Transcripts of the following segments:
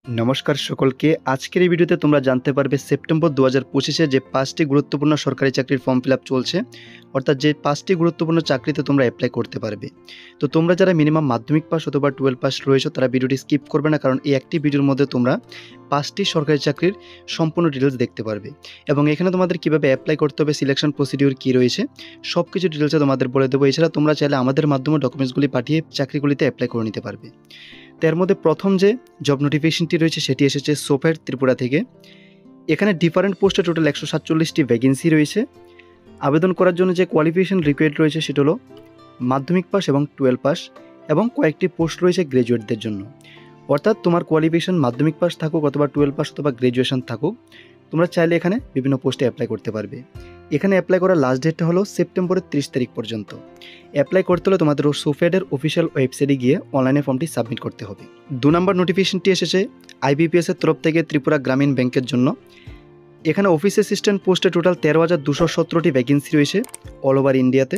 নমস্কার সকলকে। আজকের এই ভিডিওতে তোমরা জানতে পারবে সেপ্টেম্বর 2025-এ যে 5টি গুরুত্বপূর্ণ সরকারি চাকরির ফর্ম ফিল আপ চলছে, অর্থাৎ যে 5টি গুরুত্বপূর্ণ চাকরিতে তোমরা অ্যাপ্লাই করতে পারবে। তো তোমরা যারা মিনিমাম মাধ্যমিক পাস অথবা 12 পাস রয়েছে তারা ভিডিওটি স্কিপ করবে না, কারণ এই একটি ভিডিওর মধ্যে তোমরা 5টি সরকারি চাকরির সম্পূর্ণ ডিটেলস দেখতে পারবে এবং এখানে তোমাদের কীভাবে অ্যাপ্লাই করতে হবে, সিলেকশন প্রসিডিউর কী রয়েছে, সব কিছু ডিটেলসে তোমাদের বলে দেবো। এছাড়া তোমরা চাইলে আমাদের মাধ্যমে ডকুমেন্টসগুলি পাঠিয়ে চাকরিগুলিতে অ্যাপ্লাই করে নিতে পারবে। তার মধ্যে প্রথম যে জব নোটিফিকেশনটি রয়েছে সেটি এসেছে সোফের ত্রিপুরা থেকে। এখানে ডিফারেন্ট পোস্টে টোটাল 147টি ভ্যাকেন্সি রয়েছে। আবেদন করার জন্য যে কোয়ালিফিকেশন রিকোয়ার্ড রয়েছে সেটা হলো মাধ্যমিক পাস এবং 12 পাস, এবং কয়েকটি পোস্ট রয়েছে গ্র্যাজুয়েটদের জন্য। অর্থাৎ তোমার কোয়ালিফিকেশন মাধ্যমিক পাস থাকুক অথবা 12 পাস অথবা গ্র্যাজুয়েশন থাকুক, তোমরা চাইলে এখানে বিভিন্ন পোস্টে অ্যাপ্লাই করতে পারবে। এখানে অ্যাপ্লাই করার লাস্ট ডেটটা হলো সেপ্টেম্বরের 30 তারিখ পর্যন্ত। অ্যাপ্লাই করতে হলে তোমাদের সোফেডের অফিসিয়াল ওয়েবসাইটে গিয়ে অনলাইনে ফর্মটি সাবমিট করতে হবে। 2 নম্বর নোটিফিকেশনটি এসেছে আইবিপিএসের তরফ থেকে ত্রিপুরা গ্রামীণ ব্যাংকের জন্য। এখানে অফিস অ্যাসিস্ট্যান্ট পোস্টে টোটাল 13,217টি ভ্যাকেন্সি রয়েছে অল ওভার ইন্ডিয়াতে।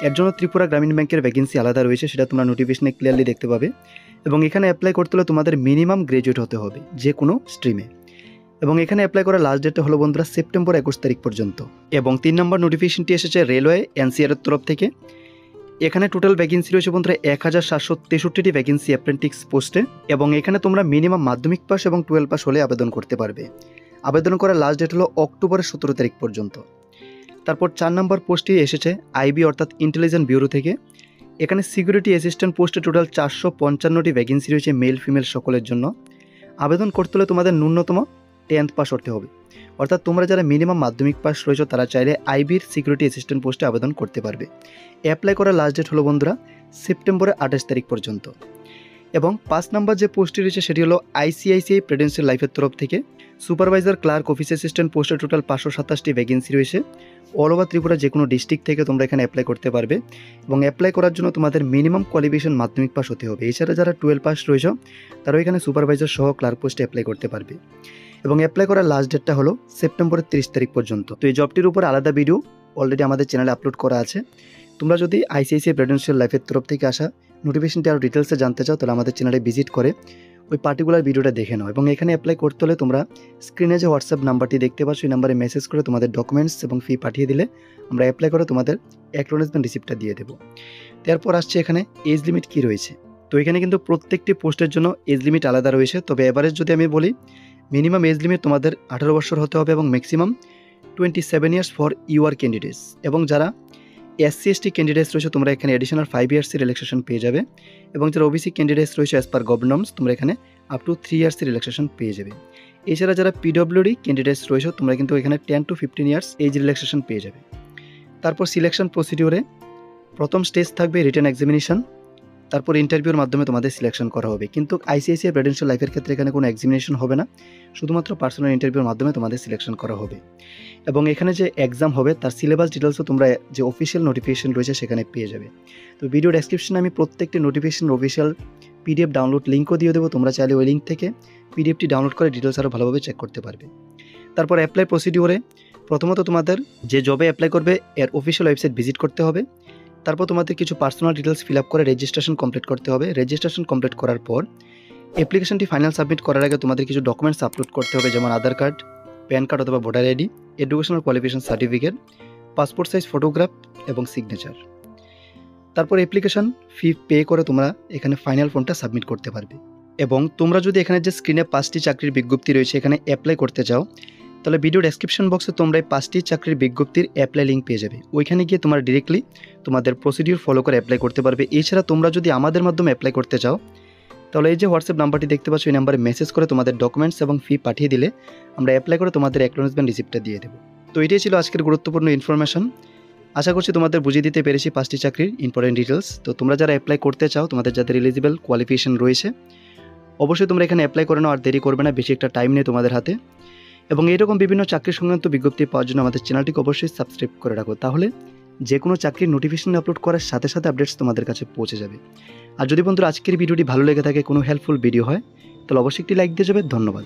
এর জন্য ত্রিপুরা গ্রামীণ ব্যাংকের ভ্যাকেন্সি আলাদা রয়েছে, সেটা তোমরা নোটিফিকেশনে ক্লিয়ারলি দেখতে পাবে। এবং এখানে অ্যাপ্লাই করতে হলে তোমাদের মিনিমাম গ্র্যাজুয়েট হতে হবে যে কোনো স্ট্রিমে। এবং এখানে অ্যাপ্লাই করার লাস্ট ডেটটা হলো বন্ধুরা সেপ্টেম্বর 21 তারিখ পর্যন্ত। এবং 3 নম্বর নোটিফিকেশনটি এসেছে রেলওয়ে এনসিআরের তরফ থেকে। এখানে টোটাল ভ্যাকেন্সি রয়েছে বন্ধুরা 1,763টি ভ্যাকেন্সি অ্যাপ্রেন্টিস পোস্টে, এবং এখানে তোমরা মিনিমাম মাধ্যমিক পাস এবং 12 পাস হলে আবেদন করতে পারবে। আবেদন করার লাস্ট ডেট হলো অক্টোবরের 17 তারিখ পর্যন্ত। তারপর 4 নম্বর পোস্টটি এসেছে আইবি অর্থাৎ ইন্টেলিজেন্স ব্যুরো থেকে। এখানে সিকিউরিটি অ্যাসিস্ট্যান্ট পোস্টে টোটাল 455টি ভ্যাকেন্সি রয়েছে মেল ফিমেল সকলের জন্য। আবেদন করতে হলে তোমাদের ন্যূনতম 10th পাস হতে হবে। অর্থাৎ তোমরা যারা মিনিমাম মাধ্যমিক পাস রয়েছে তারা চাইলে আইবির সিকিউরিটি অ্যাসিস্ট্যান্ট পোস্টে আবেদন করতে পারবে। অ্যাপ্লাই করার লাস্ট ডেট হলো বন্ধুরা সেপ্টেম্বরের 28 তারিখ পর্যন্ত। এবং 5 নম্বর যে পোস্টটি রয়েছে সেটি হলো আইসিআইসিআই প্রেডেন্সিয়াল লাইফের তরফ থেকে। সুপারভাইজার ক্লার্ক অফিস অ্যাসিস্ট্যান্ট পোস্টে টোটাল 527টি ভ্যাকেন্সি রয়েছে অল ওভার ত্রিপুরা যে কোনো ডিস্ট্রিক্ট থেকে তোমরা এখানে অ্যাপ্লাই করতে পারবে। এবং অ্যাপ্লাই করার জন্য তোমাদের মিনিমাম কোয়ালিফিকেশন মাধ্যমিক পাস হতে হবে। এছাড়া যারা 12 পাস রয়েছে তারাও এখানে সুপারভাইজার সহ ক্লার্ক পোস্টে অ্যাপ্লাই করতে পারবে। এবং অ্যাপ্লাই করার লাস্ট ডেটটা হলো সেপ্টেম্বরের 30 তারিখ পর্যন্ত। তো এই জবটির উপর আলাদা ভিডিও অলরেডি আমাদের চ্যানেলে আপলোড করা আছে। তোমরা যদি আইসিআইসিআই প্রেডেন্সিয়াল লাইফের তরফ থেকে আসা নোটিফিকেশনটি আরও ডিটেলসে জানতে চাও তাহলে আমাদের চ্যানেলে ভিজিট করে ওই পার্টিকুলার ভিডিওটা দেখে নাও। এবং এখানে অ্যাপ্লাই করতে হলে তোমরা স্ক্রিনে যে হোয়াটসঅ্যাপ নাম্বারটি দেখতে পাচ্ছ এই নাম্বারে মেসেজ করে তোমাদের ডকুমেন্টস এবং ফি পাঠিয়ে দিলে আমরা অ্যাপ্লাই করে তোমাদের অ্যাকনোলেজমেন্ট রিসিপ্টটা দিয়ে দেবো। তারপর আসছে এখানে এজ লিমিট কী রয়েছে। তো এখানে কিন্তু প্রত্যেকটি পোস্টের জন্য এজ লিমিট আলাদা রয়েছে, তবে এভারেজ যদি আমি বলি মিনিমাম এজ লিমিট তোমাদের 18 বছর হতে হবে এবং maximum 27 years for UR candidates. এবং যারা এসসি এসটি ক্যান্ডিডেটস রয়েছে তোমরা এখানে অ্যাডিশনাল 5 ইয়ার্সের রিল্যাক্সেশন পেয়ে যাবে। এবং যারা ওবিসি ক্যান্ডিডেটস রয়েছে অ্যাজ পার গভর্নমেন্টস তোমরা এখানে আপ টু 3 ইয়ার্সের রিল্যাক্সেশন পেয়ে যাবে। এছাড়া যারা পিডব্লিউডি ক্যান্ডিডেটস রয়েছে তোমরা কিন্তু এখানে 10 to 15 ইয়ার্স এজ রিল্যাক্সেশন পেয়ে যাবে। তারপর সিলেকশন প্রসিডিওরে প্রথম স্টেজ থাকবে রিটেন এক্সামিনেশন, তারপর ইন্টারভিউর মাধ্যমে তোমাদের সিলেকশন করা হবে। কিন্তু আইসিআইসিআই প্রেডেন্সিয়াল লাইফের ক্ষেত্রে এখানে কোনো এক্সামিনেশন হবে না, শুধুমাত্র পার্সোনাল ইন্টারভিউর মাধ্যমে তোমাদের সিলেকশন করা হবে। এবং এখানে যে এক্সাম হবে তার সিলেবাস ডিটেলসও তোমরা যে অফিসিয়াল নোটিফিকেশন রয়েছে সেখানে পেয়ে যাবে। তো ভিডিও ডেসক্রিপশনে আমি প্রত্যেকটি নোটিফিকেশন অফিসিয়াল পিডিএফ ডাউনলোড লিঙ্কও দিয়ে দেবো, তোমরা চাইলে ওই লিঙ্ক থেকে পিডিএফটি ডাউনলোড করে ডিটেলস আরও ভালোভাবে চেক করতে পারবে। তারপর অ্যাপ্লাই প্রসিডিওরে প্রথমত তোমাদের যে জবে অ্যাপ্লাই করবে এর অফিসিয়াল ওয়েবসাইট ভিজিট করতে হবে। তারপর তোমাদের কিছু পার্সোনাল ডিটেলস ফিল আপ করে রেজিস্ট্রেশন কমপ্লিট করতে হবে। রেজিস্ট্রেশন কমপ্লিট করার পর অ্যাপ্লিকেশনটি ফাইনাল সাবমিট করার আগে তোমাদের কিছু ডকুমেন্টস আপলোড করতে হবে, যেমন আধার কার্ড, প্যান কার্ড অথবা voter ID, educational qualification certificate, passport size photograph এবং সিগনেচার। তারপর অ্যাপ্লিকেশন ফি পে করে তোমরা এখানে ফাইনাল ফর্মটা সাবমিট করতে পারবে। এবং তোমরা যদি এখানে যে স্ক্রিনে 5টি চাকরির বিজ্ঞপ্তি রয়েছে এখানে অ্যাপ্লাই করতে চাও তাহলে ভিডিও ডেসক্রিপশন বক্সে তোমরা এই 5টি চাকরির বিজ্ঞপ্তির অ্যাপ্লাই লিঙ্ক পেয়ে যাবে। ওইখানে গিয়ে তোমরা ডিরেক্টলি তোমাদের প্রসিডিউর ফলো করে অ্যাপ্লাই করতে পারবে। এছাড়া তোমরা যদি আমাদের মাধ্যমে অ্যাপ্লাই করতে চাও তাহলে এই যে হোয়াটসঅ্যাপ নাম্বারটি দেখতে পাচ্ছ এই নাম্বারে মেসেজ করে তোমাদের ডকুমেন্টস এবং ফি পাঠিয়ে দিলে আমরা অ্যাপ্লাই করে তোমাদের অ্যাকনোলেজমেন্ট রিসিপ্টটা দিয়ে দেবো। তো এটাই ছিল আজকের গুরুত্বপূর্ণ ইনফরমেশন। আশা করছি তোমাদের বুঝিয়ে দিতে পেরেছি 5টি চাকরির ইম্পর্টেন্ট ডিটেলস। তো তোমরা যারা অ্যাপ্লাই করতে চাও তোমাদের যাদের এলিজিবল কোয়ালিফিকেশন রয়েছে অবশ্যই তোমরা এখানে অ্যাপ্লাই করে নাও, আর দেরি করবে না, বেশি একটা টাইম নেই তোমাদের হাতে। এবং এরকম বিভিন্ন চাকরি সংক্রান্ত বিজ্ঞপ্তি পাওয়ার জন্য আমাদের চ্যানেলটিকে অবশ্যই সাবস্ক্রাইব করে রাখো, তাহলে যে কোনো চাকরির নোটিফিকেশন আপলোড করার সাথে সাথে আপডেটস তোমাদের কাছে পৌঁছে যাবে। আর যদি বন্ধুরা আজকের ভিডিওটি ভালো লেগে থাকে, কোনো হেল্পফুল ভিডিও হয় তাহলে অবশ্যই একটি লাইক দিয়ে যাবে। ধন্যবাদ।